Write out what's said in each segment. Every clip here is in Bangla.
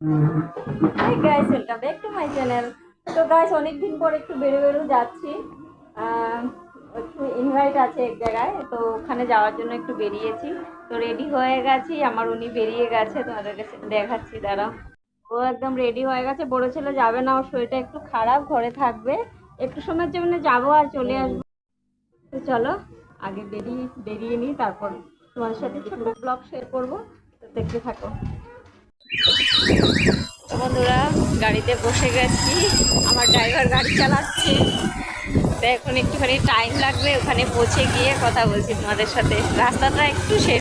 Hi guys, welcome back to my channel. তো গাইস, অনেকদিন পর একটু বেরো যাচ্ছি। একটু ইনভাইট আছে এক জায়গায়, তো ওখানে যাওয়ার জন্য একটু বেরিয়েছি। তো রেডি হয়ে গেছি, আমার উনি বেরিয়ে গেছে, তোমাদের কাছে দেখাচ্ছি, দাঁড়াও। ও একদম রেডি হয়ে গেছে, বড় ছেলে যাবে না, ওর শরীরটা একটু খারাপ, ঘরে থাকবে। একটু সময়ের জন্য যাবো আর চলে আসবো। তো চলো আগে বেরিয়ে নিই, তারপর তোমার সাথে ছোট্ট ব্লগ শেয়ার করবো। তো দেখতে থাকো। তো বন্ধুরা, গাড়িতে বসে গেছি, আমার ড্রাইভার গাড়ি চালাচ্ছে। তো এখন একটুখানি টাইম লাগবে, ওখানে পৌঁছে গিয়ে কথা বলছি তোমাদের সাথে। রাস্তাটা একটু শেষ।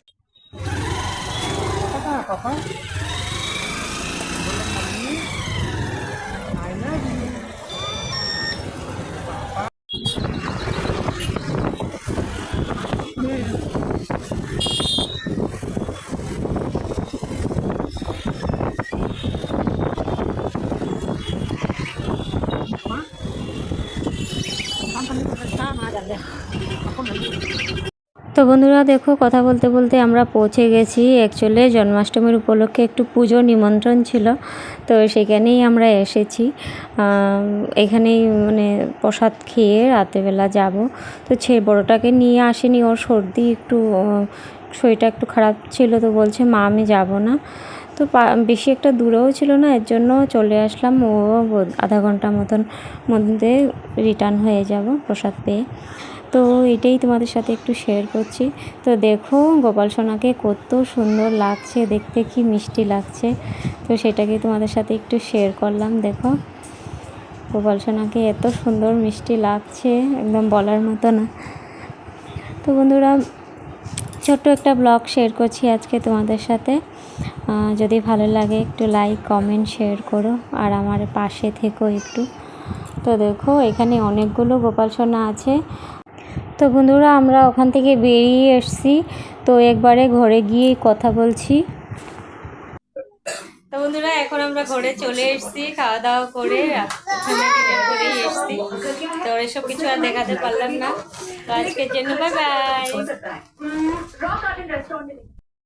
তো বন্ধুরা দেখো, কথা বলতে বলতে আমরা পৌঁছে গেছি। অ্যাকচুয়ালি জন্মাষ্টমীর উপলক্ষে একটু পুজো নিমন্ত্রণ ছিল, তো সেখানেই আমরা এসেছি। এখানেই মানে প্রসাদ খেয়ে রাতেরবেলা যাব। তো বড়োটাকে নিয়ে আসেনি, ওর সর্দি একটু, শরীরটা একটু খারাপ ছিল, তো বলছে মা আমি যাব না। তো বেশি একটা দূরেও ছিল না, এর জন্য চলে আসলাম। ও আধা ঘন্টার মধ্যে রিটার্ন হয়ে যাব প্রসাদ পেয়ে। তো এটাই তোমাদের সাথে একটু শেয়ার করছি। তো দেখো গোপাল সোনাকে কত সুন্দর লাগছে দেখতে, কি মিষ্টি লাগছে। তো সেটাকে তোমাদের সাথে একটু শেয়ার করলাম। দেখো গোপাল সোনাকে এত সুন্দর মিষ্টি লাগছে, একদম বলার মতো না। তো বন্ধুরা, ছোট্ট একটা ব্লগ শেয়ার করছি আজকে তোমাদের সাথে। যদি ভালো লাগে একটু লাইক কমেন্ট শেয়ার করো, আর আমার পাশে থেকো একটু। তো দেখো এখানে অনেকগুলো গোপাল সোনা আছে। তো বন্ধুরা, আমরা ওখান থেকে বেরিয়ে এসেছি, তো একবারে ঘরে গিয়ে কথা বলছি। তো বন্ধুরা, এখন আমরা ঘরে চলে এসেছি, খাওয়া দাওয়া করে ওখানে ডিনার করেই এসেছি। তো এসব কিছু আর দেখাতে পারলাম না। তো আজকের জন্য বাই বাই।